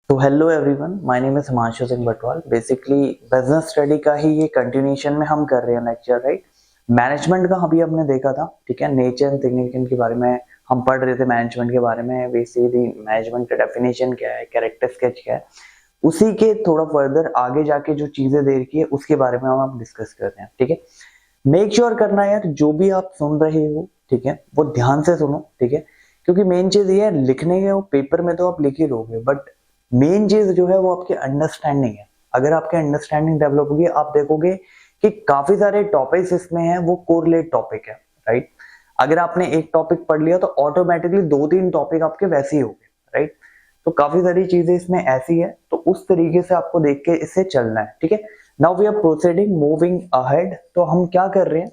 तो hello everyone, my name is Himanshu Singh Batwal. Basically business study का ही ये कंटिन्यूएशन में हम कर रहे हैं लेक्चर, राइट। मैनेजमेंट का अभी हमने देखा था, ठीक है। नेचर एंड सिग्निफिकेंस के बारे में हम पढ़ रहे थे, मैनेजमेंट के बारे में। बेसिकली मैनेजमेंट का डेफिनेशन क्या है, कैरेक्टर स्केच क्या है, उसी के थोड़ा फर्दर आगे जाके जो चीजें दे रखी है उसके बारे में हम डिस्कस करते हैं, ठीक है। मेक श्योर करना है यार, जो भी आप सुन रहे हो, ठीक है, वो ध्यान से सुनो, ठीक है। क्योंकि मेन चीज ये है, लिखने के पेपर में तो आप लिख ही लोगे, बट मेन चीज जो है वो आपकी अंडरस्टैंडिंग है। अगर आपकी अंडरस्टैंडिंग डेवलप होगी, आप देखोगे कि काफी सारे टॉपिक्स इसमें हैं, वो कोरिलेट टॉपिक है, राइट। अगर आपने एक टॉपिक पढ़ लिया तो ऑटोमेटिकली दो तीन टॉपिक आपके वैसे ही हो गए, राइट। तो काफी सारी चीजें इसमें ऐसी है, तो उस तरीके से आपको देख के इससे चलना है, ठीक है। Now we are proceeding moving ahead. तो हम क्या कर रहे हैं,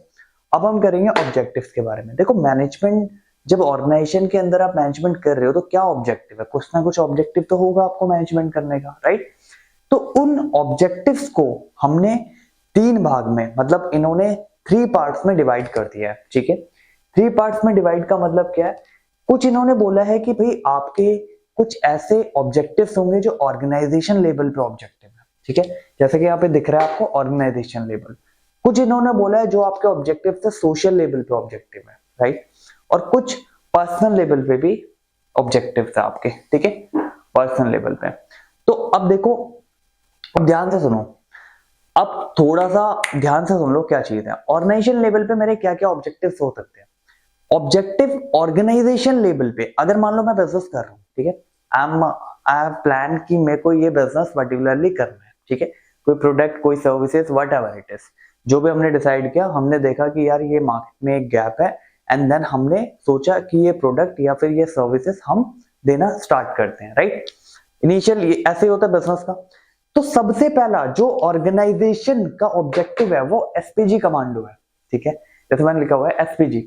अब हम करेंगे ऑब्जेक्टिव्स के बारे में। देखो, मैनेजमेंट, जब ऑर्गेनाइजेशन के अंदर आप मैनेजमेंट कर रहे हो तो क्या ऑब्जेक्टिव है, कुछ ना कुछ ऑब्जेक्टिव तो होगा आपको मैनेजमेंट करने का, राइट। तो उन ऑब्जेक्टिव्स को हमने तीन भाग में, मतलब इन्होंने 3 पार्ट्स में डिवाइड कर दिया है, ठीक है। 3 पार्ट्स में डिवाइड का मतलब क्या है, कुछ इन्होंने बोला है कि भाई आपके कुछ ऐसे ऑब्जेक्टिव्स होंगे जो ऑर्गेनाइजेशन लेवल पे ऑब्जेक्टिव है, ठीक है। जैसे कि यहाँ पे दिख रहा है आपको ऑर्गेनाइजेशन लेवल। कुछ इन्होंने बोला है जो आपके ऑब्जेक्टिव थे सोशल लेवल पे ऑब्जेक्टिव है, राइट। और कुछ पर्सनल लेवल पे भी ऑब्जेक्टिव था आपके, ठीक है, पर्सनल लेवल पे। तो अब देखो, अब ध्यान से सुनो, अब थोड़ा सा ध्यान से सुन लो क्या चीज है। ऑर्गेनाइजेशन लेवल पे मेरे क्या क्या ऑब्जेक्टिव्स हो सकते हैं। ऑब्जेक्टिव ऑर्गेनाइजेशन लेवल पे, अगर मान लो मैं बिजनेस कर रहा हूँ, ठीक है, आई हैव प्लान कि मेरे को ये बिजनेस पर्टिकुलरली करना है, ठीक है। कोई प्रोडक्ट, कोई services, what ever it is, जो भी हमने डिसाइड किया, हमने देखा कि यार ये मार्केट में एक गैप है, एंड देन हमने सोचा कि ये प्रोडक्ट या फिर ये सर्विसेज हम देना स्टार्ट करते हैं, राइट। इनिशियल ऐसे होता है बिजनेस का। तो सबसे पहला जो ऑर्गेनाइजेशन का ऑब्जेक्टिव है वो एसपीजी कमांडो है, ठीक है। जैसे मैंने लिखा हुआ है एसपीजी,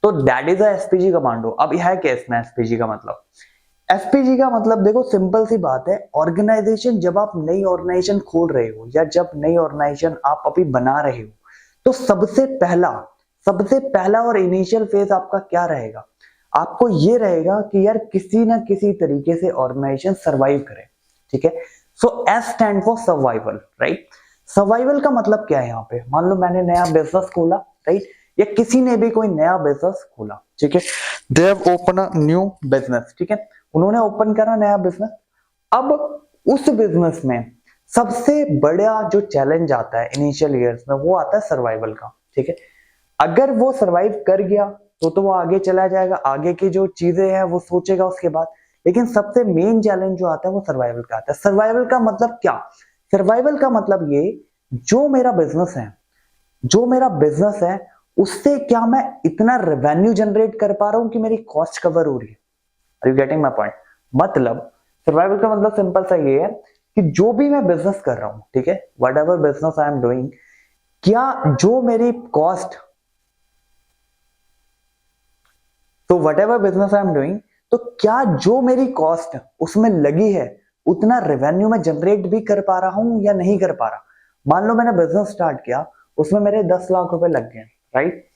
तो दैट इज एसपीजी कमांडो। अब यह है क्या इसमें एसपीजी का मतलब, एसपीजी का मतलब देखो सिंपल सी बात है। ऑर्गेनाइजेशन, जब आप नई ऑर्गेनाइजेशन खोल रहे हो या जब नई ऑर्गेनाइजेशन आप अभी बना रहे हो, तो सबसे पहला और इनिशियल फेज आपका क्या रहेगा, आपको ये रहेगा कि यार किसी ना किसी तरीके से ऑर्गेनाइजेशन सर्वाइव करे, ठीक है। So S stand for survival, right. Survival का मतलब क्या है यहाँ पे, मान लो मैंने नया बिजनेस खोला, राइट, या किसी ने भी कोई नया बिजनेस खोला, ठीक है। They have open a new business, ठीक है, उन्होंने ओपन करा नया बिजनेस। अब उस बिजनेस में सबसे बड़ा जो चैलेंज आता है इनिशियल ईयर्स में, वो आता है सर्वाइवल का, ठीक है। अगर वो सरवाइव कर गया तो वो आगे चला जाएगा, आगे की जो चीजें हैं वो सोचेगा उसके बाद। लेकिन सबसे मेन चैलेंज जो आता है वो सर्वाइवल का आता है। सर्वाइवल का मतलब क्या, सर्वाइवल का मतलब ये, जो मेरा बिजनेस है उससे क्या मैं इतना रेवेन्यू जनरेट कर पा रहा हूं कि मेरी कॉस्ट कवर हो रही है। Are you getting my point. मतलब सर्वाइवल का मतलब सिंपल सा ये है कि जो भी मैं बिजनेस कर रहा हूं, ठीक है, what ever business I am doing, क्या जो मेरी कॉस्ट, तो what ever business I am doing, तो क्या जो मेरी कॉस्ट उसमें लगी है उतना रेवेन्यू में जनरेट भी कर पा रहा हूं या नहीं कर पा रहा। मान लो मैंने बिजनेस स्टार्ट किया, उसमें मेरे 10 लाख रुपए लग गए, राइट।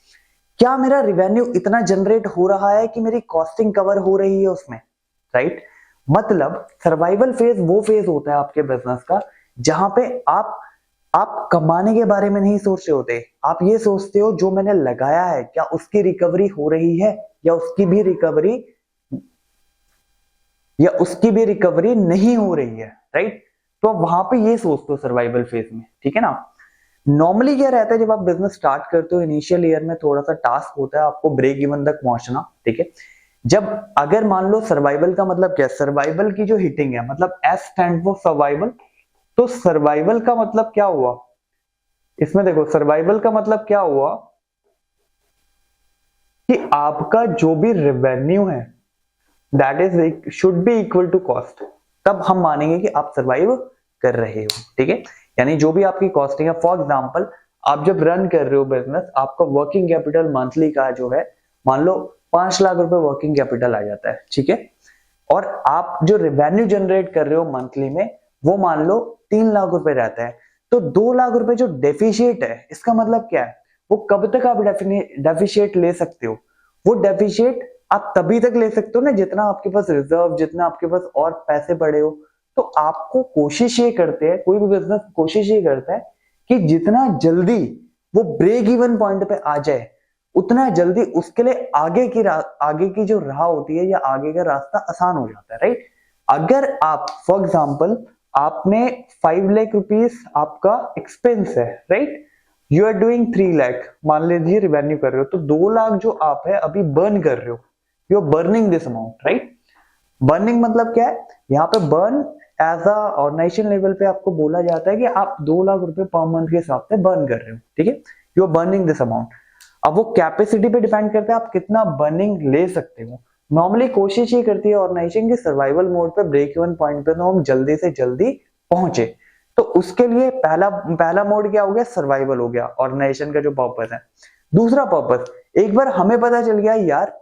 क्या मेरा रेवेन्यू इतना जनरेट हो रहा है कि मेरी कॉस्टिंग कवर हो रही है उसमें, राइट। मतलब सर्वाइवल फेज वो फेज होता है आपके बिजनेस का जहां पे आप कमाने के बारे में नहीं सोच रहे होते, आप ये सोचते हो जो मैंने लगाया है क्या उसकी रिकवरी हो रही है या उसकी भी रिकवरी नहीं हो रही है, राइट। तो आप वहां पे ये सोचते हो सर्वाइवल फेज में, ठीक है ना। नॉर्मली क्या रहता है, जब आप बिजनेस स्टार्ट करते हो इनिशियल ईयर में थोड़ा सा टास्क होता है आपको ब्रेक इवन तक पहुंचना, ठीक है। जब अगर मान लो सर्वाइवल का मतलब क्या है, सर्वाइवल की जो हिटिंग है, मतलब एस स्टैंड फॉर सर्वाइवल। तो सर्वाइवल का मतलब क्या हुआ इसमें, देखो सर्वाइवल का मतलब क्या हुआ कि आपका जो भी रेवेन्यू है that is should be equal to cost, तब हम मानेंगे कि आप सर्वाइव कर रहे हो, ठीक है। यानी जो भी आपकी कॉस्टिंग है, फॉर एग्जांपल आप जब रन कर रहे हो बिजनेस, आपका वर्किंग कैपिटल मंथली का जो है, मान लो 5 लाख रुपए वर्किंग कैपिटल आ जाता है, ठीक है। और आप जो रेवेन्यू जनरेट कर रहे हो मंथली में, वो मान लो 3 लाख रुपए रहता है। तो 2 लाख रुपए जो डेफिशिएट है, इसका मतलब क्या है, वो कब तक आप डेफिशिएट ले सकते हो, वो डेफिशिएट आप तभी तक ले सकते हो ना जितना आपके पास रिजर्व, जितना आपके पास और पैसे पड़े हो, तो आपको कोशिश ये करते हैं, कोई भी बिजनेस कोशिश ये करता है कि जितना जल्दी वो ब्रेक इवन पॉइंट पे आ जाए उतना जल्दी उसके लिए आगे की जो राह होती है या आगे का रास्ता आसान हो जाता है, राइट। अगर आप फॉर एग्जांपल आपने 5 लाख रुपीस आपका एक्सपेंस है, right, you are doing 3 lakh, मान लीजिए रिवेन्यू कर रहे हो, तो 2 लाख जो आप है अभी बर्न कर रहे हो, you are burning this amount, right. Burning मतलब क्या है, यहाँ पे burn as a organisation level पे आपको बोला जाता है कि आप 2 लाख रुपए पर मंथ के हिसाब से बर्न कर रहे हो, ठीक है, you are burning this amount. अब वो कैपेसिटी पे डिपेंड करता है आप कितना बर्निंग ले सकते हो। नॉर्मली कोशिश ये करती है ऑर्गेनाइजेशन की सर्वाइवल मोड पे, ब्रेक इवन पॉइंट पे तो हम जल्दी से जल्दी पहुंचे। तो उसके लिए पहला मोड क्या हो गया, सर्वाइवल हो गया ऑर्गेनाइजेशन का जो पर्पस है। दूसरा पर्पस, एक बार हमें पता चल गया यार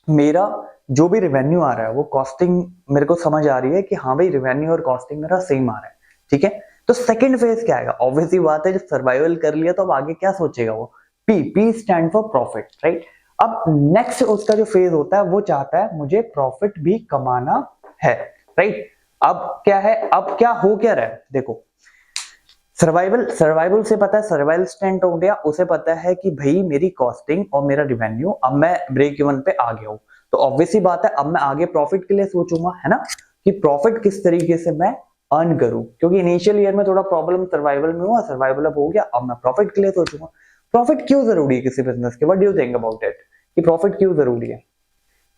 मेरा जो भी रेवेन्यू आ रहा है वो कॉस्टिंग मेरे को समझ आ रही है कि हाँ भाई रेवेन्यू और कॉस्टिंग मेरा सेम आ रहा है, ठीक है, तो सेकंड फेज क्या आएगा, ऑब्वियसली बात है जब सर्वाइवल कर लिया तो अब आगे क्या सोचेगा वो, P stand for profit, right. अब नेक्स्ट उसका जो फेज होता है वो चाहता है मुझे प्रॉफिट भी कमाना है, राइट। अब क्या है, अब क्या हो क्या रहा है, देखो सर्वाइवल से पता है, सर्वाइवल स्टैंड हो गया, उसे पता है कि भाई मेरी कॉस्टिंग और मेरा रेवेन्यू अब मैं ब्रेक इवन पे आ गया हूं, तो ऑब्वियसली बात है अब मैं आगे प्रॉफिट के लिए सोचूंगा, है ना, कि प्रॉफिट किस तरीके से मैं अर्न करूं, क्योंकि इनिशियल ईयर में थोड़ा प्रॉब्लम सर्वाइवल में हुआ, सर्वाइवल अब हो गया, अब मैं प्रॉफिट के लिए सोचूंगा। प्रॉफिट क्यों जरूरी है किसी बिजनेस के, what do you think about it, कि प्रॉफिट क्यों जरूरी है।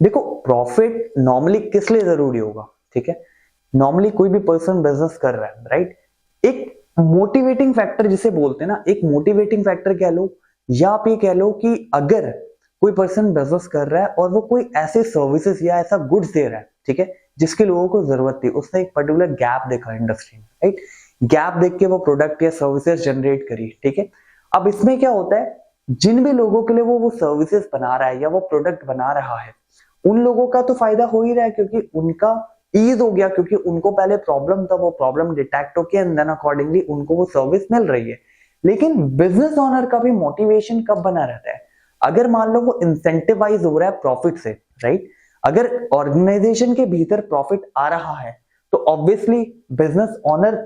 देखो प्रॉफिट नॉर्मली किस लिए जरूरी होगा, ठीक है, नॉर्मली कोई भी पर्सन बिजनेस कर रहा है, राइट, एक मोटिवेटिंग फैक्टर जिसे बोलते हैं ना, एक मोटिवेटिंग फैक्टर कह लो या आप ये कह लो कि अगर कोई पर्सन बिजनेस कर रहा है और वो कोई ऐसे सर्विसेज या ऐसा गुड्स दे रहा है, ठीक है, जिसके लोगों को जरूरत थी, उसने एक पर्टिकुलर गैप देखा इंडस्ट्री में, राइट, गैप देख के वो प्रोडक्ट या सर्विसेज जनरेट करी, ठीक है। अब इसमें क्या होता है, जिन भी लोगों के लिए वो सर्विसेज बना रहा है या वो प्रोडक्ट बना रहा है, उन लोगों का तो फायदा हो ही रहा है क्योंकि उनका ईज हो गया, क्योंकि उनको पहले प्रॉब्लम था, वो प्रॉब्लम डिटेक्ट होके एंड देन अकॉर्डिंगली उनको वो सर्विस मिल रही है। लेकिन बिजनेस ओनर का भी मोटिवेशन कब बना रहता है, अगर मान लो वो इंसेंटिवाइज हो रहा है प्रॉफिट से, राइट, अगर ऑर्गेनाइजेशन के भीतर प्रॉफिट आ रहा है तो ऑब्वियसली बिजनेस ओनर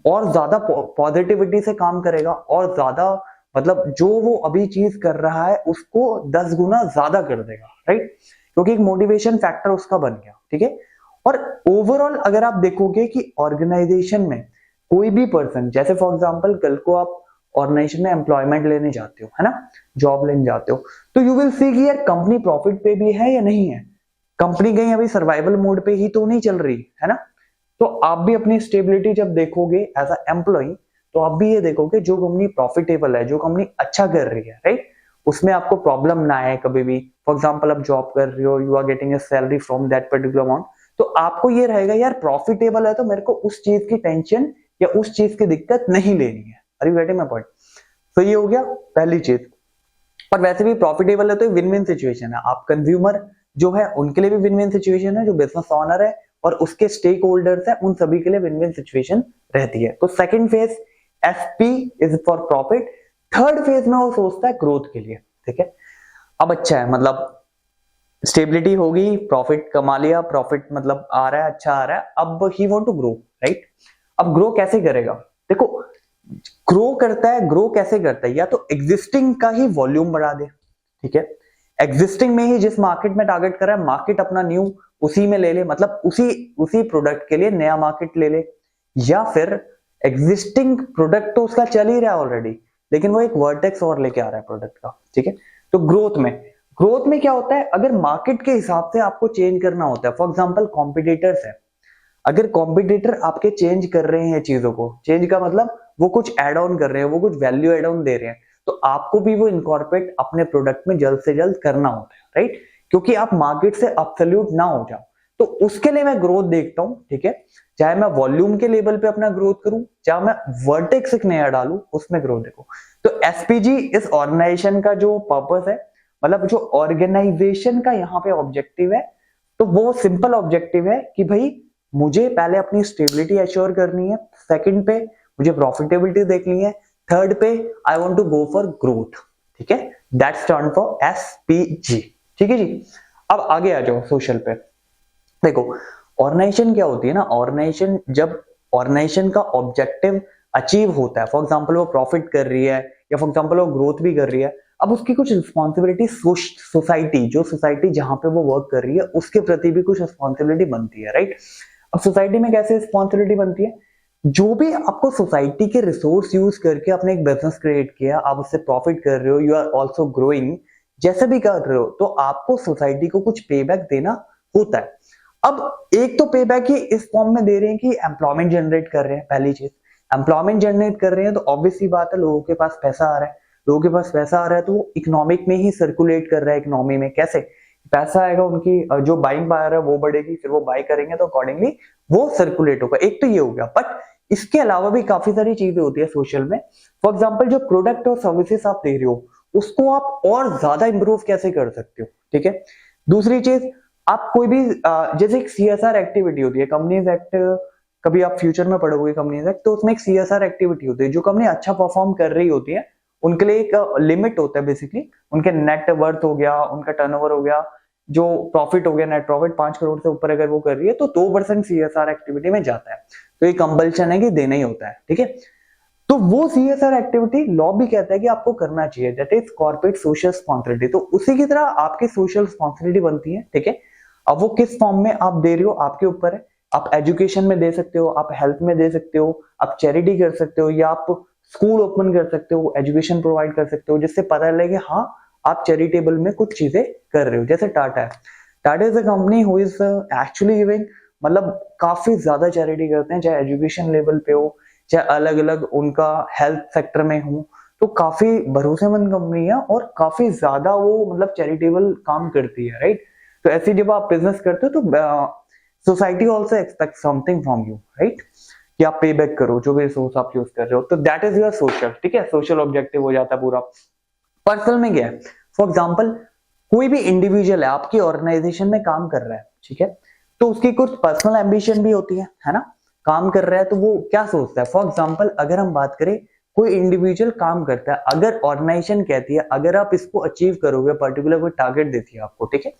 और ज्यादा पॉजिटिविटी से काम करेगा और ज्यादा मतलब जो वो अभी चीज कर रहा है उसको 10 गुना ज्यादा कर देगा, राइट, क्योंकि एक मोटिवेशन फैक्टर उसका बन गया, ठीक है। और ओवरऑल अगर आप देखोगे कि ऑर्गेनाइजेशन में कोई भी पर्सन, जैसे फॉर एग्जांपल कल को आप ऑर्गेनाइजेशन में एम्प्लॉयमेंट लेने जाते हो, है ना, जॉब लेने जाते हो, तो यू विल सी कि यार कंपनी प्रॉफिट पे भी है या नहीं है, कंपनी कहीं अभी सर्वाइवल मोड पे ही तो नहीं चल रही है ना। तो आप भी अपनी स्टेबिलिटी जब देखोगे एज अ एम्प्लॉय, तो आप भी ये देखोगे जो कंपनी प्रॉफिटेबल है, जो कंपनी अच्छा कर रही है, राइट, उसमें आपको प्रॉब्लम ना आए कभी भी। फॉर एग्जांपल आप जॉब कर रहे हो, you are getting a salary from that particular amount, तो आपको ये रहेगा यार प्रॉफिटेबल है तो मेरे को उस चीज की टेंशन या उस चीज की दिक्कत नहीं लेनी है। Are you getting my point. तो ये हो गया पहली चीज। और वैसे भी प्रॉफिटेबल है तो विन विन सिचुएशन है, आप कंज्यूमर जो है उनके लिए भी विन विन सिचुएशन है, जो बिजनेस ओनर है और उसके स्टेक होल्डर्स है उन सभी के लिए विन विन सिचुएशन रहती है। तो second phase SP is for profit. Third phase में वो सोचता है ग्रोथ के लिए, ठीक है। अब अच्छा है, मतलब स्टेबिलिटी होगी, प्रॉफिट कमा लिया, प्रॉफिट मतलब आ रहा है, अच्छा आ रहा है, अब he want to grow, right. अब ग्रो कैसे करेगा, देखो ग्रो करता है, ग्रो कैसे करता है, या तो एग्जिस्टिंग का ही वॉल्यूम बढ़ा दे, ठीक है, एग्जिस्टिंग में ही जिस मार्केट में टारगेट कर रहा है मार्केट अपना न्यू उसी में ले ले, मतलब उसी प्रोडक्ट के लिए नया मार्केट ले ले, या फिर एग्जिस्टिंग प्रोडक्ट तो उसका चल ही रहा है ऑलरेडी लेकिन वो एक वर्टेक्स और लेके आ रहा है प्रोडक्ट का, ठीक है। तो ग्रोथ में क्या होता है, अगर मार्केट के हिसाब से आपको चेंज करना होता है, फॉर एग्जांपल कॉम्पिटिटर्स है, अगर कॉम्पिटिटर आपके चेंज कर रहे हैं चीजों को, चेंज का मतलब वो कुछ एड ऑन कर रहे हैं, वो कुछ वैल्यू एड ऑन दे रहे हैं, तो आपको भी वो इनकॉर्पोरेट अपने प्रोडक्ट में जल्द से जल्द करना होता है, राइट, क्योंकि आप मार्केट से एब्सोल्यूट ना हो जाओ। तो उसके लिए मैं ग्रोथ देखता हूं, ठीक है, चाहे मैं वॉल्यूम के लेवल पे अपना ग्रोथ करूं, चाहे मैं वर्टेक्स एक नया डालूं, उसमें ग्रोथ देखो। तो एसपीजी इस ऑर्गेनाइजेशन का जो पर्पस है, मतलब जो ऑर्गेनाइजेशन का यहाँ पे ऑब्जेक्टिव है, तो वो सिंपल ऑब्जेक्टिव है कि भाई मुझे पहले अपनी स्टेबिलिटी एश्योर करनी है, सेकंड पे मुझे प्रॉफिटेबिलिटी देखनी है, थर्ड पे I want to go for growth, ठीक है, दैट स्टैंड फॉर एसपीजी, ठीक है जी। अब आगे आ जाओ सोशल पे। देखो ऑर्गेनाइजेशन क्या होती है ना, ऑर्गेनाइजेशन जब ऑर्गेनाइजेशन का ऑब्जेक्टिव अचीव होता है, फॉर एग्जांपल वो प्रॉफिट कर रही है या फॉर एग्जांपल वो ग्रोथ भी कर रही है, अब उसकी कुछ रिस्पॉन्सिबिलिटी सोसाइटी, जो सोसाइटी जहां पे वो वर्क कर रही है उसके प्रति भी कुछ रिस्पॉन्सिबिलिटी बनती है, राइट। अब सोसाइटी में कैसे रिस्पॉन्सिबिलिटी बनती है, जो भी आपको सोसाइटी के रिसोर्स यूज करके आपने एक बिजनेस क्रिएट किया, आप उससे प्रॉफिट कर रहे हो, यू आर ऑल्सो ग्रोइंग, जैसे भी कर रहे हो, तो आपको सोसाइटी को कुछ पे बैक देना होता है। अब एक तो पे बैक ही इस फॉर्म में दे रहे हैं कि एम्प्लॉयमेंट जनरेट कर रहे हैं, पहली चीज एम्प्लॉयमेंट जनरेट कर रहे हैं, तो ऑब्वियसली बात है लोगों के पास पैसा आ रहा है, लोगों के पास पैसा आ रहा है तो वो इकोनॉमिक में ही सर्कुलेट कर रहा है। इकोनॉमी में कैसे पैसा आएगा, उनकी जो बाइंग पावर है वो बढ़ेगी, फिर वो बाय करेंगे तो अकॉर्डिंगली वो सर्कुलेट होगा। एक तो ये हो गया, बट इसके अलावा भी काफी सारी चीजें होती है सोशल में। फॉर एग्जाम्पल जो प्रोडक्ट और सर्विसेज आप दे रहे हो उसको आप और ज्यादा इंप्रूव कैसे कर सकते हो, ठीक है। दूसरी चीज, आप कोई भी जैसे एक सीएसआर एक्टिविटी होती है, कंपनीज एक्ट, कभी आप फ्यूचर में पढ़ोगे कंपनीज एक्ट, तो उसमें एक सीएसआर एक्टिविटी होती है, जो कंपनी अच्छा परफॉर्म कर रही होती है उनके लिए एक लिमिट होता है, बेसिकली उनके नेट वर्थ हो गया, उनका टर्नओवर हो गया, जो प्रॉफिट हो गया, नेट प्रॉफिट 5 करोड़ से ऊपर अगर वो कर रही है तो 2% सीएसआर एक्टिविटी में जाता है, तो ये कंपल्शन है कि देना ही होता है, ठीक है। तो वो सीएसआर एक्टिविटी लॉ भी कहता है कि आपको करना चाहिए, that is corporate social responsibility. तो उसी की तरह आपकी सोशल रिस्पॉन्सिबिलिटी बनती है, ठीक है। अब वो किस फॉर्म में आप दे रहे हो आपके ऊपर है, आप एजुकेशन में दे सकते हो, आप हेल्थ में दे सकते हो, आप चैरिटी कर सकते हो, या आप स्कूल ओपन कर सकते हो, एजुकेशन प्रोवाइड कर सकते हो, जिससे पता लगे हाँ आप चैरिटेबल में कुछ चीजें कर रहे हो। जैसे टाटा है, Tata is a company who is actually giving, मतलब काफी ज्यादा चैरिटी करते हैं, चाहे एजुकेशन लेवल पे हो, चाहे अलग अलग उनका हेल्थ सेक्टर में हो, तो काफी भरोसेमंद कंपनी है और काफी ज्यादा वो मतलब चैरिटेबल काम करती है, राइट। तो ऐसे जब आप बिजनेस करते हो तो society also expect something from you, right, कि आप पे बैक करो जो भी रिसोर्स आप यूज कर रहे हो, तो दैट इज योर सोशल, ठीक है। सोशल ऑब्जेक्टिव हो जाता है पूरा। पर्सनल में क्या है, फॉर एग्जाम्पल कोई भी इंडिविजुअल है आपकी ऑर्गेनाइजेशन में काम कर रहा है, ठीक है, तो उसकी कुछ पर्सनल एम्बिशन भी होती है ना, काम कर रहा है तो वो क्या सोचता है। फॉर एग्जाम्पल अगर हम बात करें, कोई इंडिविजुअल काम करता है, अगर ऑर्गेनाइजेशन कहती है अगर आप इसको अचीव करोगे, पर्टिकुलर कोई टारगेट देती है आपको, ठीक है।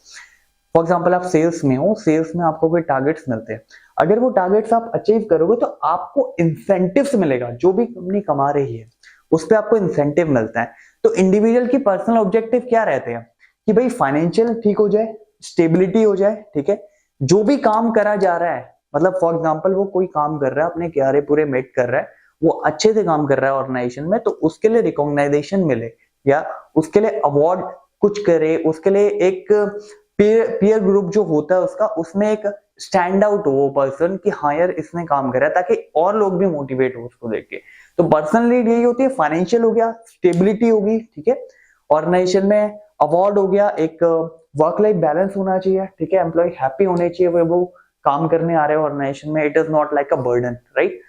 फॉर एग्जाम्पल आप सेल्स में हो, सेल्स में आपको कोई टारगेट्स मिलते हैं, अगर वो टारगेट्स आप अचीव करोगे तो आपको इंसेंटिव्स मिलेगा, जो भी कंपनी कमा रही है उस पर आपको इंसेंटिव मिलता है। तो इंडिविजुअल की पर्सनल ऑब्जेक्टिव क्या रहते हैं कि भाई फाइनेंशियल ठीक हो जाए, स्टेबिलिटी हो जाए, ठीक है, जो भी काम करा जा रहा है, मतलब फॉर एग्जाम्पल वो कोई काम कर रहा है, अपने क्यारे पूरे मेट कर रहा है, वो अच्छे से काम कर रहा है ऑर्गेनाइजेशन में, तो उसके लिए रिकॉग्नाइजेशन मिले या उसके लिए अवार्ड कुछ करे, उसके लिए एक पीयर ग्रुप जो होता है उसका, उसमें एक स्टैंड आउट हो वो पर्सन कि हाँ यार इसने काम करा है, ताकि और लोग भी मोटिवेट हो उसको देख के। तो पर्सनल नीड यही होती है, फाइनेंशियल हो गया, स्टेबिलिटी होगी, ठीक है, ऑर्गेनाइजेशन में अवार्ड हो गया, एक वर्क लाइफ बैलेंस होना चाहिए, ठीक है, एम्प्लॉय हैप्पी होने चाहिए, वो काम करने आ रहे हैं ऑर्गेनाइजेशन में, it is not like a burden, right.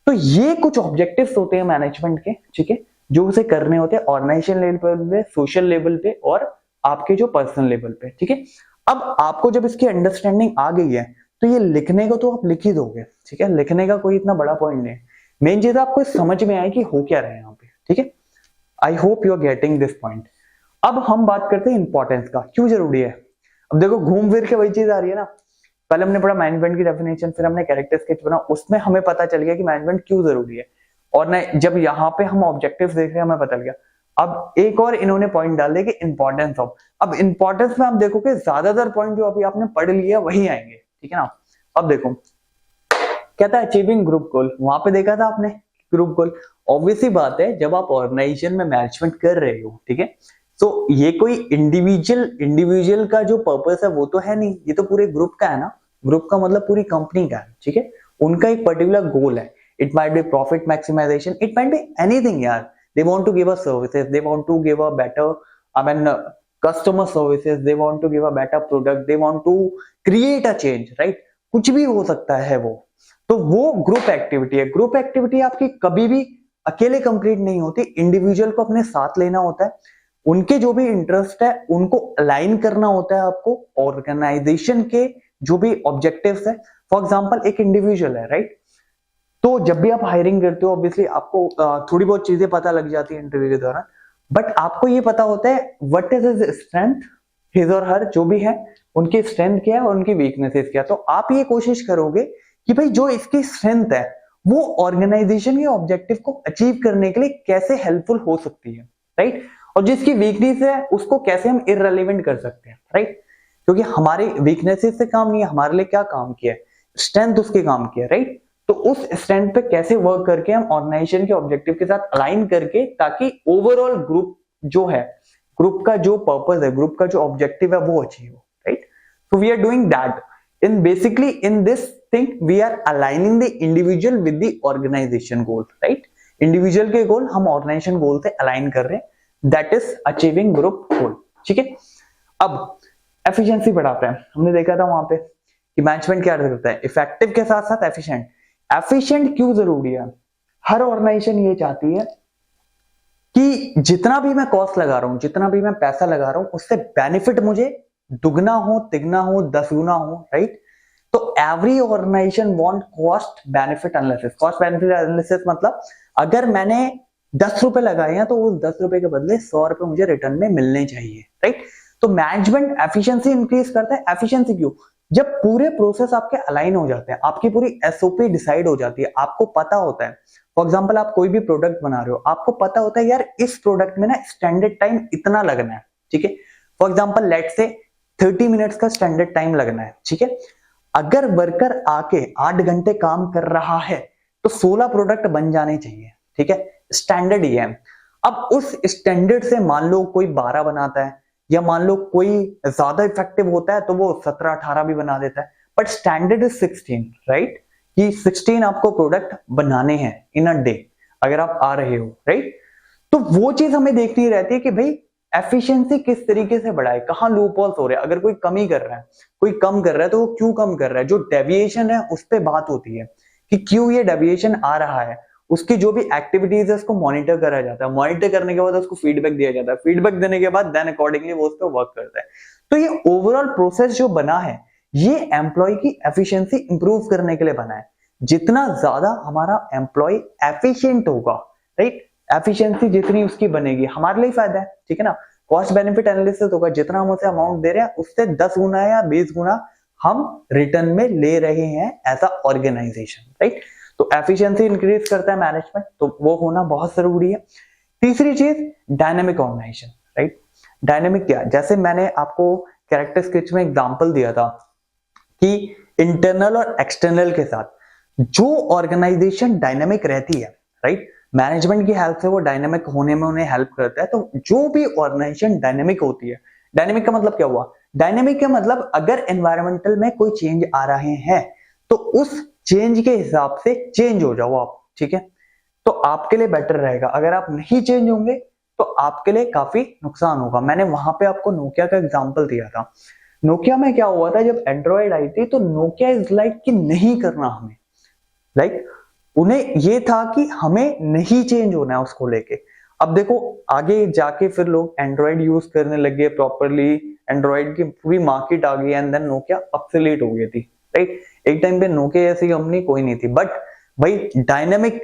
तो ये कुछ ऑब्जेक्टिव्स होते हैं मैनेजमेंट के, ठीक है, जो उसे करने होते हैं ऑर्गेनाइजेशन लेवल पे, सोशल लेवल पे और आपके जो पर्सनल लेवल पे, ठीक है। अब आपको जब इसकी अंडरस्टैंडिंग आ गई है तो ये लिखने को तो आप लिख ही दोगे, ठीक है, लिखने का कोई इतना बड़ा पॉइंट नहीं है, मेन चीज आपको समझ में आए कि हो क्या रहे हैं यहाँ पे, ठीक है। I hope you are getting this point. अब हम बात करते हैं इंपॉर्टेंस का, क्यों जरूरी है। अब देखो घूम फिर के वही चीज आ रही है ना, पहले हमने पढ़ा मैनेजमेंट की डेफिनेशन, फिर हमने कैरेक्टर स्केच बना, उसमें हमें पता चल गया कि मैनेजमेंट क्यों जरूरी है, और न जब यहाँ पे हम ऑब्जेक्टिव्स देख रहे हैं हमें पता चल गया। अब एक और इन्होंने पॉइंट डाल दिया कि इंपॉर्टेंस ऑफ, अब इंपॉर्टेंस में आप देखोगे ज्यादातर पॉइंट जो अभी आपने पढ़ लिया वही आएंगे, ठीक है ना। अब देखो कहता है अचीविंग ग्रुप गोल, वहां पे देखा था आपने ग्रुप गोल, ऑब्वियसली बात है जब आप ऑर्गेनाइजेशन में मैनेजमेंट कर रहे हो, ठीक है, तो ये कोई इंडिविजुअल का जो पर्पस है वो तो है नहीं, ये तो पूरे ग्रुप का है ना, ग्रुप का मतलब पूरी कंपनी का है, ठीक है, उनका एक पर्टिकुलर गोल है, it might be profit maximisation, it might be anything यार, they want to give us services, they want to give a better, I mean customer services, they want to give a better product, they want to create a change, right, कुछ भी हो सकता है वो, तो वो group activity है। Group activity आपकी कभी भी अकेले कंप्लीट नहीं होती, इंडिविजुअल को अपने साथ लेना होता है, उनके जो भी इंटरेस्ट है उनको अलाइन करना होता है आपको ऑर्गेनाइजेशन के जो भी ऑब्जेक्टिव्स है। फॉर एग्जांपल एक इंडिविजुअल है, राइट, तो जब भी आप हायरिंग करते हो ऑब्वियसली आपको थोड़ी बहुत चीजें पता लग जाती है इंटरव्यू के दौरान, बट आपको ये पता होता है what is his strength, his और हर जो भी है उनकी स्ट्रेंथ क्या है और उनकी वीकनेसेस क्या है। तो आप ये कोशिश करोगे कि भाई जो इसकी स्ट्रेंथ है वो ऑर्गेनाइजेशन के ऑब्जेक्टिव को अचीव करने के लिए कैसे हेल्पफुल हो सकती है, राइट। और जिसकी वीकनेस है उसको कैसे हम इररिलेवेंट कर सकते हैं, राइट। क्योंकि हमारे वीकनेसेस से काम नहीं है, हमारे लिए क्या काम किया है, स्ट्रेंथ उसके काम किया है, राइट। तो उस स्ट्रेंथ पे कैसे वर्क करके हम ऑर्गेनाइजेशन के ऑब्जेक्टिव के साथ अलाइन करके, ताकि ओवरऑल ग्रुप जो है, ग्रुप का जो पर्पस है, ग्रुप का जो ऑब्जेक्टिव है वो अचीव हो, right. So we are doing that in basically in this thing we are aligning the individual with the organization goal, right। individual के गोल हम organization गोल से align कर रहे हैं, that is achieving group goal, ठीक है। अब efficiency बढ़ाते हैं, हमने देखा था वहां पे कि मैनेजमेंट क्या करता है, इफेक्टिव के साथ साथ एफिशिएंट। एफिशिएंट क्यों जरूरी है? हर ऑर्गेनाइजेशन ये चाहती है कि जितना भी मैं कॉस्ट लगा रहा हूं, जितना भी मैं पैसा लगा रहा हूं, उससे बेनिफिट मुझे दुगना हो, तिगना हो, 10 गुना हो, राइट। तो every organisation want cost benefit analysis. Cost benefit analysis मतलब अगर मैंने 10 रुपए लगाए हैं तो उस 10 रुपए के बदले 100 रुपए मुझे रिटर्न में मिलने चाहिए, राइट। तो मैनेजमेंट एफिशिएंसी इंक्रीज करता है। एफिशिएंसी क्यों? जब पूरे प्रोसेस आपके अलाइन हो जाते हैं, आपकी पूरी एसओपी डिसाइड हो जाती है, आपको पता होता है, फॉर एग्जांपल आप कोई भी प्रोडक्ट बना रहे हो, आपको पता होता है यार इस प्रोडक्ट में ना स्टैंडर्ड टाइम इतना लगना है, ठीक है। For example let's say 30 minutes का स्टैंडर्ड टाइम लगना है, ठीक है। अगर वर्कर आके 8 घंटे काम कर रहा है तो 16 प्रोडक्ट बन जाने चाहिए, ठीक है। स्टैंडर्ड ये है। अब उस स्टैंडर्ड से मान लो कोई 12 बनाता है, या मान लो कोई ज्यादा इफेक्टिव होता है तो वो 17-18 भी बना देता है, बट स्टैंडर्ड इज 16, राइट। कि 16 आपको प्रोडक्ट बनाने हैं इन अ डे अगर आप आ रहे हो, राइट। तो वो चीज हमें देखनी रहती है कि भाई एफिशिएंसी किस तरीके से बढ़ाए, कहां लूपहोल्स हो रहे हैं। अगर कोई कमी कर रहा है, कोई कम कर रहा है, तो वो क्यों कम कर रहा है, जो डेविएशन है उस पे बात होती है कि क्यों ये डेविएशन आ रहा है। उसकी जो भी एक्टिविटीज है उसको मॉनिटर करा जाता है, मॉनिटर करने के बाद उसको फीडबैक दिया जाता है, फीडबैक देने के बाद देन अकॉर्डिंगली वो उस पर वर्क करता है। तो ये ओवरऑल प्रोसेस जो बना है ये एम्प्लॉय की एफिशिएंसी इंप्रूव करने के लिए बना है। जितना ज्यादा हमारा एम्प्लॉय एफिशिएंट होगा, राइट, एफिशिएंसी जितनी उसकी बनेगी हमारे लिए फायदा है, ठीक है ना। कॉस्ट बेनिफिट एनालिसिस होगा, जितना हम उसे अमाउंट दे रहे हैं उससे 10 गुना या 20 गुना हम रिटर्न में ले रहे हैं एज अ ऑर्गेनाइजेशन, राइट। तो एफिशिएंसी इंक्रीज करता है मैनेजमेंट, तो वो होना बहुत जरूरी है। तीसरी चीज डायनामिक ऑर्गेनाइजेशन, राइट। डायनामिक क्या, जैसे मैंने आपको कैरेक्टर स्केच में एग्जांपल दिया था कि इंटरनल और एक्सटर्नल के साथ जो ऑर्गेनाइजेशन डायनामिक रहती है, राइट, मैनेजमेंट की हेल्प से वो डायनामिक होने में उन्हें हेल्प करता है। तो जो भी ऑर्गेनाइजेशन डायनामिक होती है, डायनामिक का मतलब क्या हुआ, डायनामिक का मतलब अगर एनवायरमेंटल में कोई चेंज आ रहे हैं तो उस चेंज के हिसाब से चेंज हो जाओ आप, ठीक है। तो आपके लिए बेटर रहेगा। अगर आप नहीं चेंज होंगे तो आपके लिए काफी नुकसान होगा। मैंने वहां पे आपको नोकिया का एग्जांपल दिया था। नोकिया में क्या हुआ था, जब एंड्रॉइड आई थी तो नोकिया इज लाइक कि नहीं करना हमें, लाइक उन्हें ये था कि हमें नहीं चेंज होना है उसको लेके। अब देखो आगे जाके फिर लोग एंड्रॉइड यूज करने लगे प्रॉपरली, एंड्रॉइड की पूरी मार्केट आ गई एंड देन नोकिया ऑब्सोलीट हो गई थी, राइट। एक टाइम पे नोकिया जैसी कंपनी कोई नहीं थी, बट भाई डायनामिक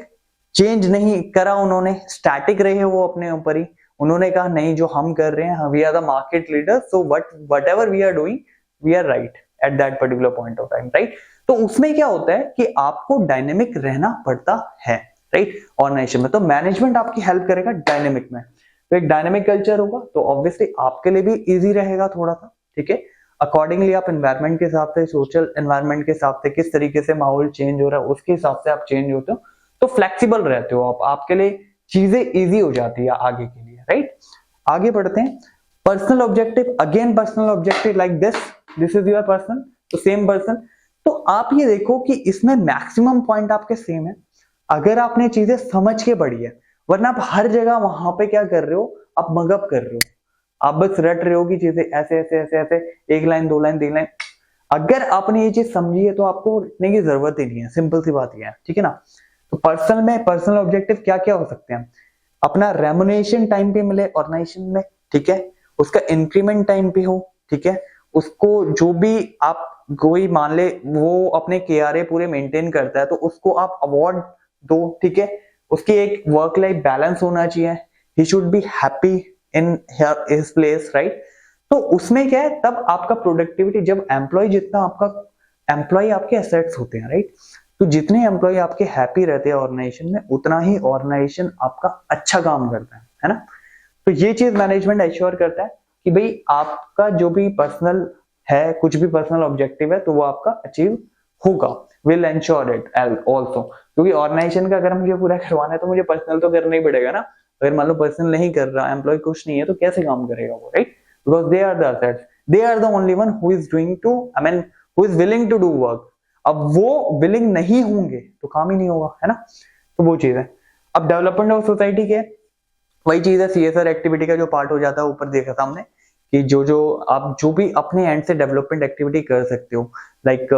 चेंज नहीं करा उन्होंने, स्टैटिक रहे वो अपने ऊपर ही। उन्होंने कहा नहीं, जो हम कर रहे हैं we are the market leader, so whatever we are doing we are right at that particular point of time, right. तो उसमें क्या होता है कि आपको डायनेमिक रहना पड़ता है, राइट, ऑर्गेनाइजेशन में। तो मैनेजमेंट आपकी हेल्प करेगा डायनेमिक में। तो एक डायनेमिक कल्चर होगा तो ऑब्वियसली आपके लिए भी इजी रहेगा थोड़ा सा, ठीक है। अकॉर्डिंगली आप एनवायरमेंट के हिसाब से, सोशल एनवायरमेंट के हिसाब से, किस तरीके से माहौल चेंज हो रहा है उसके हिसाब से आप चेंज होते हो, तो फ्लेक्सिबल रहते हो आप, आपके लिए चीजें इजी हो जाती है आगे के लिए, राइट। आगे बढ़ते हैं। Personal objective, again personal objective like this is your personal, तो सेम पर्सन। तो आप ये देखो कि इसमें मैक्सिमम पॉइंट आपके सेम है अगर आपने चीजें समझ के पढ़ी है, वरना आप हर जगह वहां पे क्या कर रहे हो, आप मगअप कर रहे हो, आप बस रट रहे हो कि चीजें ऐसे ऐसे ऐसे ऐसे, 1 लाइन 2 लाइन 3 लाइन। अगर आपने ये चीज समझी है तो आपको रटने की जरूरत ही नहीं है, सिंपल सी बात ये है, ठीक है ना। तो पर्सनल में पर्सनल ऑब्जेक्टिव क्या क्या हो सकते हैं, अपना रेमुनेशन टाइम पे मिले ऑर्गेनाइजेशन में, ठीक है, उसका इंक्रीमेंट टाइम पे हो, ठीक है, उसको जो भी आप कोई मान ले वो अपने केआरए पूरे मेंटेन करता है तो उसको आप अवार्ड दो, ठीक है, उसकी एक वर्क लाइफ बैलेंस होना चाहिए, he should be happy in his place, right. तो उसमें क्या है, तब आपका प्रोडक्टिविटी, जब एम्प्लॉय जितना आपका एम्प्लॉय आपके एसेट्स होते हैं, राइट, तो जितने एम्प्लॉय आपके हैप्पी रहते हैं ऑर्गेनाइजेशन में, उतना ही ऑर्गेनाइजेशन आपका अच्छा काम करता है ना। तो ये चीज मैनेजमेंट एश्योर करता है कि भाई आपका जो भी पर्सनल है, कुछ भी पर्सनल ऑब्जेक्टिव है, तो वो आपका अचीव होगा, विल एंश्योर इट ऑल्सो, क्योंकि ऑर्गेनाइजेशन का अगर मुझे पूरा करवाना है तो मुझे पर्सनल तो करना ही पड़ेगा ना। अगर मान लो पर्सनल नहीं कर रहा, एम्प्लॉय खुश नहीं है, तो कैसे काम करेगा वो, right, because they are the assets, they are the only one who is doing to, I mean who is willing to do work. अब वो विलिंग नहीं होंगे तो काम ही नहीं होगा, है ना। तो वो चीज है। अब डेवलपमेंट ऑफ सोसाइटी के वही चीज है, सीएसआर एक्टिविटी का जो पार्ट हो जाता है, ऊपर देखा था हमने कि जो आप जो भी अपने एंड से डेवलपमेंट एक्टिविटी कर सकते हो, लाइक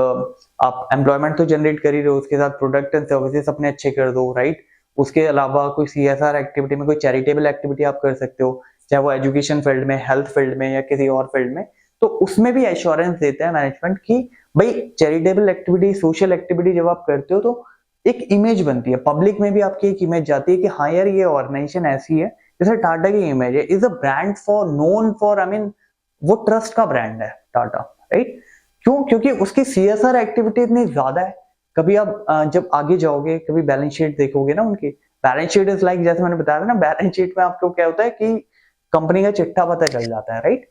आप एम्प्लॉयमेंट तो जनरेट कर ही रहे हो, उसके साथ प्रोडक्ट एंड सर्विसेज अपने अच्छे कर दो, राइट। उसके अलावा कोई सीएसआर एक्टिविटी में कोई चैरिटेबल एक्टिविटी आप कर सकते हो, चाहे वो एजुकेशन फील्ड में, हेल्थ फील्ड में या किसी और फील्ड में। तो उसमें भी एश्योरेंस देता है मैनेजमेंट की भाई चैरिटेबल एक्टिविटी, सोशल एक्टिविटी जब आप करते हो तो एक इमेज बनती है, पब्लिक में भी आपकी एक इमेज जाती है कि हाँ यार ये ऑर्गेनाइजेशन ऐसी है, जैसे टाटा की इमेज है, is a brand for known for, I mean वो ट्रस्ट का ब्रांड है टाटा, राइट। क्यों? क्योंकि उसकी सीएसआर एक्टिविटी इतनी ज्यादा है। कभी आप जब आगे जाओगे, कभी बैलेंस शीट देखोगे ना उनकी, बैलेंस शीट इज लाइक, जैसे मैंने बताया ना, बैलेंस शीट में आपको क्या होता है कि कंपनी का चिट्ठा पता चल जाता है, राइट।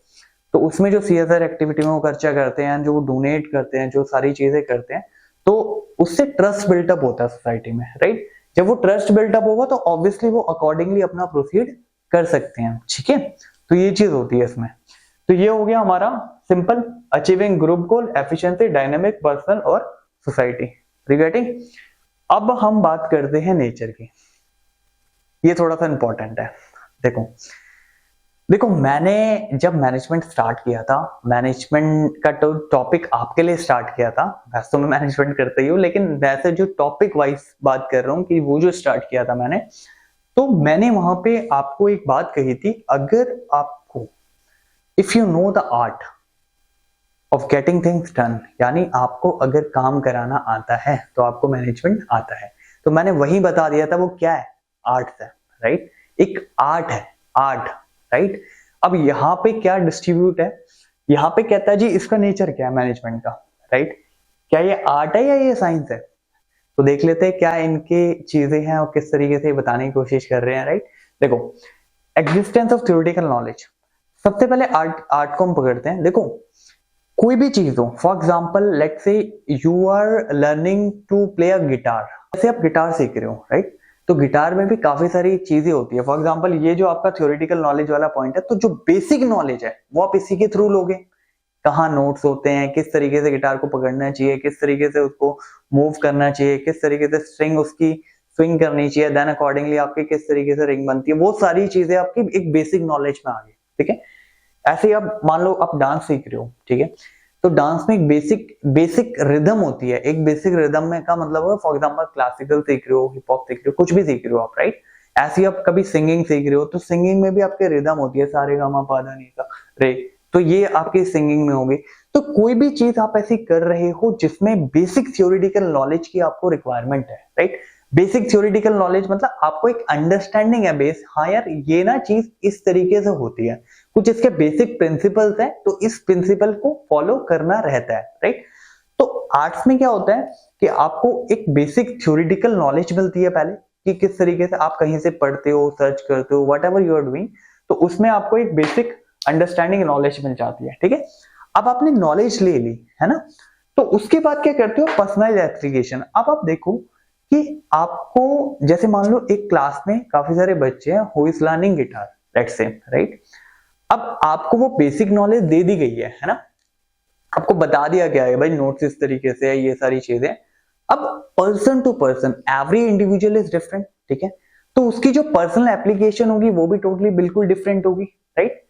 तो उसमें जो सीएसआर एक्टिविटी में वो खर्चा करते हैं, जो डोनेट करते हैं, जो सारी चीजें करते हैं, तो उससे ट्रस्ट बिल्टअप होता है सोसाइटी में, राइट। जब वो ट्रस्ट बिल्टअप होगा तो ऑब्वियसली वो अकॉर्डिंगली अपना प्रोसीड कर सकते हैं, ठीक है। तो ये चीज होती है इसमें। तो ये हो गया हमारा सिंपल, अचीविंग ग्रुप गोल, एफिशिएंसी, डायनामिक, पर्सनल और सोसाइटी, रिगार्डिंग। अब हम बात करते हैं नेचर की, ये थोड़ा सा इंपॉर्टेंट है। देखो मैंने जब मैनेजमेंट स्टार्ट किया था, मैनेजमेंट का तो टॉपिक आपके लिए स्टार्ट किया था, वैसे तो मैं मैनेजमेंट करता ही हूँ, लेकिन वैसे जो टॉपिक वाइज बात कर रहा हूँ कि वो जो स्टार्ट किया था मैंने, तो मैंने वहां पे आपको एक बात कही थी, अगर आपको if you know the art of getting things done, यानी आपको अगर काम कराना आता है तो आपको मैनेजमेंट आता है। तो मैंने वही बता दिया था, वो क्या है, आर्ट है, राइट। एक आर्ट है, आर्ट, राइट। अब यहाँ पे क्या डिस्ट्रीब्यूट है, यहाँ पे कहता है जी इसका नेचर क्या है मैनेजमेंट का, राइट। क्या ये आर्ट है या ये साइंस है? तो देख लेते हैं क्या इनके चीजें हैं और किस तरीके से बताने की कोशिश कर रहे हैं, राइट। देखो, एग्जिस्टेंस ऑफ थ्योरेटिकल नॉलेज, सबसे पहले आर्ट को हम पकड़ते हैं। देखो कोई भी चीज हो, for example let's say you are learning to play a guitar, जैसे आप गिटार सीख रहे हो, राइट। तो गिटार में भी काफी सारी चीजें होती है। फॉर एग्जाम्पल ये जो आपका थ्योरेटिकल नॉलेज वाला पॉइंट है, तो जो बेसिक नॉलेज है वो आप इसी के थ्रू लोगे। कहाँ नोट्स होते हैं, किस तरीके से गिटार को पकड़ना चाहिए, किस तरीके से उसको मूव करना चाहिए, किस तरीके से स्ट्रिंग उसकी स्विंग करनी चाहिए, देन अकॉर्डिंगली आपकी किस तरीके से रिंग बनती है, वो सारी चीजें आपकी एक बेसिक नॉलेज में आ गई, ठीक है। ऐसे ही आप मान लो आप डांस सीख रहे हो, ठीक है, तो डांस में एक बेसिक रिदम होती है। एक बेसिक रिदम में का मतलब है, फॉर एग्जांपल क्लासिकल सीख रहे हो, हिप हॉप सीख रहे हो, कुछ भी सीख रहे हो आप, राइट। ऐसे ही आप कभी सिंगिंग सीख रहे हो, तो सिंगिंग में भी आपके रिदम होती है, सारे गा मा पा धा नी सा रे, तो ये आपकी सिंगिंग में होगी। तो कोई भी चीज आप ऐसी कर रहे हो जिसमें बेसिक थ्योरेटिकल नॉलेज की आपको रिक्वायरमेंट है, राइट। बेसिक थ्योरेटिकल नॉलेज मतलब आपको एक अंडरस्टैंडिंग है बेस, हाँ यार ये ना चीज इस तरीके से होती है, कुछ इसके बेसिक प्रिंसिपल्स हैं, तो इस प्रिंसिपल को फॉलो करना रहता है, राइट। तो आर्ट्स में क्या होता है कि आपको एक बेसिक थ्योरेटिकल नॉलेज मिलती है पहले, कि किस तरीके से आप कहीं से पढ़ते हो, सर्च करते हो, व्हाटएवर यू आर डूइंग, तो उसमें आपको एक बेसिक अंडरस्टैंडिंग नॉलेज मिल जाती है, ठीक है। अब आपने नॉलेज ले ली है ना, तो उसके बाद क्या करते हो, पर्सनलाइज एप्लीकेशन। अब आप देखो कि आपको, जैसे मान लो एक क्लास में काफी सारे बच्चे हैं, who is learning guitar, let's say, right. अब आपको वो बेसिक नॉलेज दे दी गई है ना, आपको बता दिया गया है भाई नोट्स इस तरीके से है, ये सारी चीजें। अब person to person, every individual is different, ठीक है, तो उसकी जो पर्सनल एप्लीकेशन होगी वो भी टोटली बिल्कुल डिफरेंट होगी, राइट।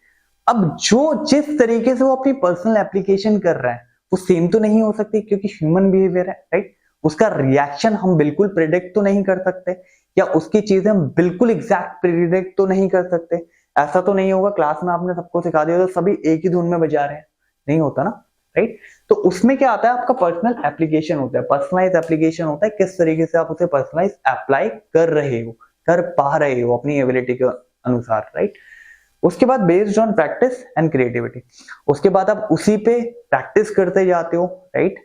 अब जो जिस तरीके से वो अपनी पर्सनल एप्लीकेशन कर रहा है वो सेम तो नहीं हो सकती, क्योंकि ह्यूमन बिहेवियर है, राइट। उसका रिएक्शन हम बिल्कुल प्रिडिक्ट तो नहीं कर सकते, या उसकी चीजें हम बिल्कुल एग्जैक्ट प्रिडिक्ट तो नहीं कर सकते। ऐसा तो नहीं होगा क्लास में आपने सबको सिखा दिया तो सभी एक ही धुन में बजा रहे हैं, नहीं होता ना, राइट। तो उसमें क्या आता है, आपका पर्सनल एप्लीकेशन होता है, पर्सनलाइज एप्लीकेशन होता है, किस तरीके से आप उसे पर्सनलाइज अप्लाई कर रहे हो, कर पा रहे हो अपनी एबिलिटी के अनुसार, राइट। उसके बाद based on practice and creativity, उसके बाद आप उसी पे प्रैक्टिस करते जाते हो, राइट।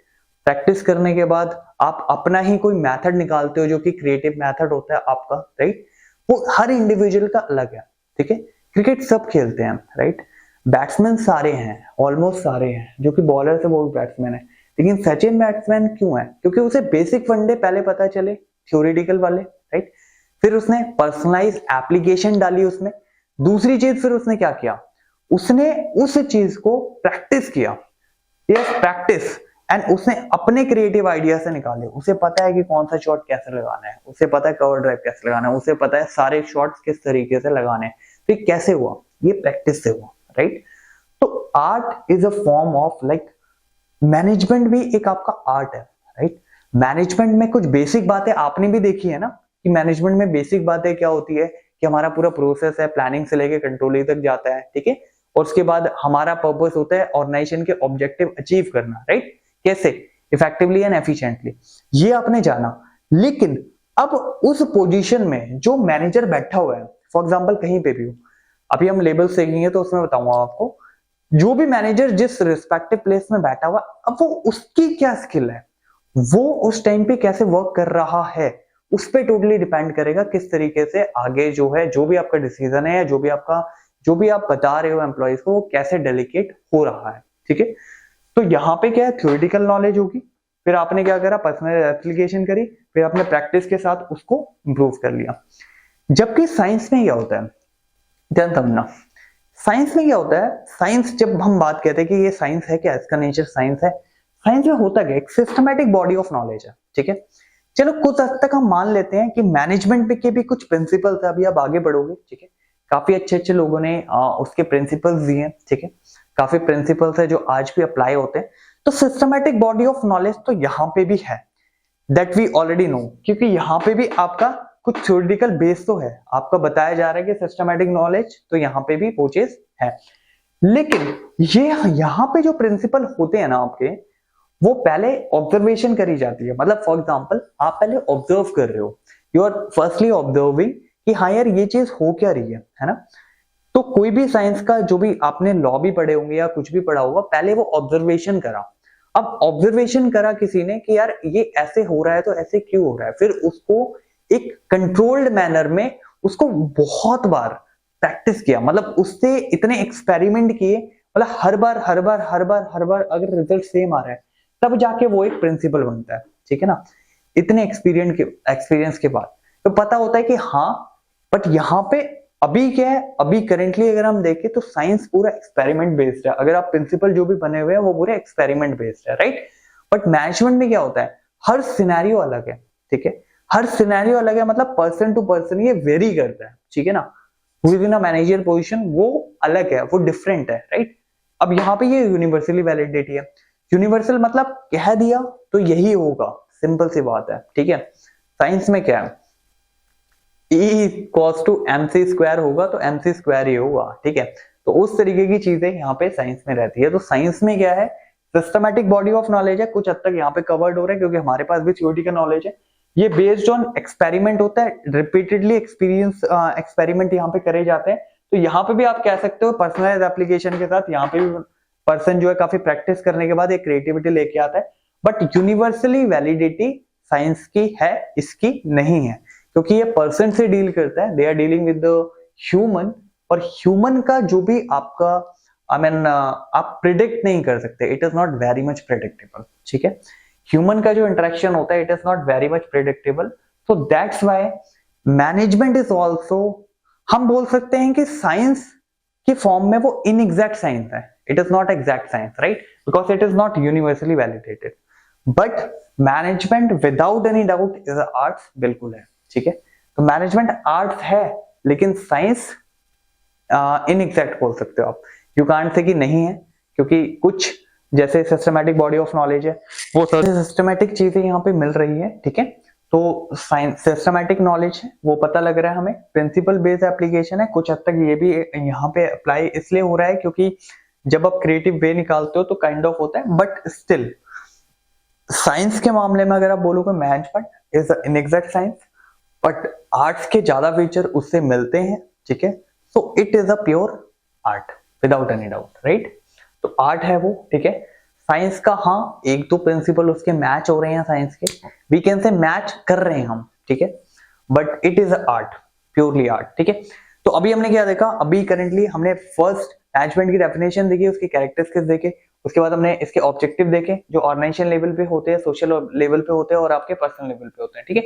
प्रैक्टिस करने के बाद आप अपना ही कोई मेथड निकालते हो जो कि क्रिएटिव मेथड होता है आपका, राइट। वो हर इंडिविजुअल का अलग है, ठीक है। क्रिकेट सब खेलते हैं, राइट। बैट्समैन सारे हैं, ऑलमोस्ट सारे हैं, जो कि बॉलर से वो भी बैट्समैन है, लेकिन सचिन बैट्समैन क्यों है? क्योंकि उसे बेसिक वनडे पहले पता चले, थ्योरेटिकल वाले, राइट। फिर उसने पर्सनलाइज एप्लीकेशन डाली उसमें। दूसरी चीज फिर उसने क्या किया, उसने उस चीज को प्रैक्टिस किया, यस प्रैक्टिस, एंड उसने अपने क्रिएटिव आइडिया से निकाले। उसे पता है कि कौन सा शॉट कैसे लगाना है, उसे पता है कवर ड्राइव कैसे लगाना है, उसे पता है सारे शॉट्स किस तरीके से लगाने हैं। तो ये कैसे हुआ? ये प्रैक्टिस से हुआ, राइट। तो art is a form of like management भी एक आपका आर्ट है, राइट। मैनेजमेंट में कुछ बेसिक बातें आपने भी देखी है ना, कि मैनेजमेंट में बेसिक बातें क्या होती है, कि हमारा पूरा प्रोसेस है, प्लानिंग से लेके कंट्रोलिंग तक जाता है, ठीक है। और उसके बाद हमारा पर्पस होता है ऑर्गेनाइजेशन के ऑब्जेक्टिव अचीव करना, राइट। कैसे? इफेक्टिवली एंड एफिशिएंटली, ये आपने जाना। लेकिन अब उस पोजीशन में जो मैनेजर बैठा हुआ है, फॉर एग्जांपल कहीं पे भी हो, अभी हम लेबल्स देखेंगे तो उसमें बताऊंगा आपको, जो भी मैनेजर जिस रिस्पेक्टिव प्लेस में बैठा हुआ, अब वो उसकी क्या स्किल है, वो उस टाइम पे कैसे वर्क कर रहा है, उस पर टोटली डिपेंड करेगा किस तरीके से आगे जो है, जो भी आपका डिसीजन है या जो भी आप बता रहे हो एम्प्लॉइज को, वो कैसे डेलीकेट हो रहा है, ठीक है। तो यहाँ पे क्या है, थ्योरेटिकल नॉलेज होगी, फिर आपने क्या करा, पर्सनल एप्लीकेशन करी, फिर आपने प्रैक्टिस के साथ उसको इंप्रूव कर लिया। जबकि साइंस में क्या होता है, ध्यान समझना, साइंस में क्या होता है, साइंस जब हम बात कहते हैं कि ये साइंस है क्या, इसका नेचर साइंस है, साइंस में होता क्या, एक सिस्टमैटिक बॉडी ऑफ नॉलेज है, ठीक है। चलो कुछ हद तक हम मान लेते हैं कि मैनेजमेंट के भी कुछ प्रिंसिपल्स है, अभी आप आगे बढ़ोगे, ठीक है। काफी अच्छे अच्छे लोगों ने उसके प्रिंसिपल्स दिए हैं, ठीक है। काफी प्रिंसिपल्स है जो आज भी अप्लाई होते हैं। तो सिस्टमैटिक बॉडी ऑफ नॉलेज तो यहाँ पे भी है, दैट वी ऑलरेडी नो, क्योंकि यहाँ पे भी आपका कुछ थ्योरेटिकल बेस तो है, आपका बताया जा रहा है कि सिस्टमैटिक नॉलेज, तो यहाँ पे भी वो चीज है। लेकिन ये यहाँ पे जो प्रिंसिपल होते हैं ना आपके, वो पहले ऑब्जर्वेशन करी जाती है। मतलब फॉर एग्जांपल आप पहले ऑब्जर्व कर रहे हो, यू आर फर्स्टली ऑब्जर्विंग कि हाँ यार ये चीज हो क्या रही है ना। तो कोई भी साइंस का जो भी आपने लॉ भी पढ़े होंगे या कुछ भी पढ़ा होगा, पहले वो ऑब्जर्वेशन करा। अब ऑब्जर्वेशन करा किसी ने कि यार ये ऐसे हो रहा है तो ऐसे क्यों हो रहा है, फिर उसको एक कंट्रोल्ड मैनर में उसको बहुत बार प्रैक्टिस किया, मतलब उससे इतने एक्सपेरिमेंट किए, मतलब हर बार अगर रिजल्ट सेम आ रहा है तब जाके वो एक प्रिंसिपल बनता है, ठीक है ना। इतने एक्सपीरियंस के बाद तो पता होता है कि हाँ, बट यहाँ पे अभी क्या है, अभी करेंटली अगर हम देखें तो साइंस पूरा एक्सपेरिमेंट बेस्ड है। अगर आप प्रिंसिपल जो भी बने हुए हैं वो पूरे एक्सपेरिमेंट बेस्ड है, राइट। बट मैनेजमेंट में क्या होता है, हर सिनेरियो अलग है, ठीक है। हर सिनेरियो अलग है, मतलब पर्सन टू पर्सन ये वेरी करता है, ठीक है ना। With in a manager position वो अलग है, वो डिफरेंट है, राइट। अब यहाँ पे ये यूनिवर्सली वैलिडेट है। यूनिवर्सल मतलब कह दिया तो यही होगा, सिंपल सी बात है, ठीक है। साइंस में क्या है, E cos to mc square होगा तो mc स्क्वायर ही होगा, ठीक है। तो उस तरीके की चीजें यहाँ पे साइंस में रहती है। तो साइंस में क्या है, सिस्टमैटिक बॉडी ऑफ नॉलेज है, कुछ हद तक यहाँ पे कवर्ड हो रहा है क्योंकि हमारे पास भी थ्योरेटिकल नॉलेज है। ये बेस्ड ऑन एक्सपेरिमेंट होता है, रिपीटेडली एक्सपेरिमेंट यहाँ पे करे जाते हैं। तो यहाँ पे भी आप कह सकते हो पर्सनलाइज एप्लीकेशन के साथ यहाँ पे भी पर्सन जो है काफी प्रैक्टिस करने के बाद एक क्रिएटिविटी लेके आता है। बट यूनिवर्सली वैलिडिटी साइंस की है, इसकी नहीं है, क्योंकि ये पर्सन से डील करता है, they are dealing with the human. और ह्यूमन का जो भी आपका आप प्रिडिक्ट नहीं कर सकते, it is not very much predictable, ठीक है। ह्यूमन का जो इंटरेक्शन होता है it is not very much predictable. So that's why management is also, हम बोल सकते हैं कि साइंस की फॉर्म में वो इनएग्जैक्ट साइंस है, it is not exact science, right, because it is not universally validated. But management without any doubt is arts, बिल्कुल है, ठीक है। तो मैनेजमेंट आर्ट्स है, लेकिन साइंस इनएग्जैक्ट बोल सकते हो आप, यू कांट से कि नहीं है, क्योंकि कुछ जैसे सिस्टमैटिक बॉडी ऑफ नॉलेज है, वो सिस्टमैटिक चीजें यहाँ पे मिल रही है, ठीक है। तो साइंस सिस्टमैटिक नॉलेज है, वो पता लग रहा है हमें, प्रिंसिपल बेस्ड एप्लीकेशन है, कुछ हद तक ये भी यहाँ पे अप्लाई इसलिए हो रहा है क्योंकि जब आप क्रिएटिव वे निकालते हो तो काइंड ऑफ होता है। बट स्टिल साइंस के मामले में अगर आप बोलोगे management is inexact science, but arts के ज्यादा फीचर उससे मिलते हैं, ठीक है। So it is a pure art without any doubt, right. तो आर्ट है वो, ठीक है। साइंस का हाँ एक दो प्रिंसिपल उसके मैच हो रहे हैं, साइंस के वी कैन से मैच कर रहे हैं हम, ठीक है, but it is art, purely art, ठीक है। तो अभी हमने क्या देखा, अभी करेंटली हमने फर्स्ट मैनेजमेंट की डेफिनेशन देखी, उसके कैरेक्टरिस्टिक्स देखे, उसके बाद हमने इसके ऑब्जेक्टिव देखे जो ऑर्गेनाइजेशन लेवल पे होते हैं, सोशल लेवल पे होते हैं और आपके पर्सनल लेवल पे होते हैं, ठीक है।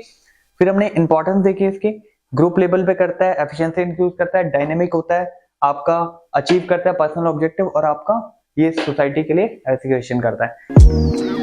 फिर हमने इंपॉर्टेंस देखी इसके, ग्रुप लेवल पे करता है, एफिशिएंसी इंक्रीज करता है, डायनेमिक होता है, आपका अचीव करता है पर्सनल ऑब्जेक्टिव और आपका ये सोसाइटी के लिए एजुकेशन करता है।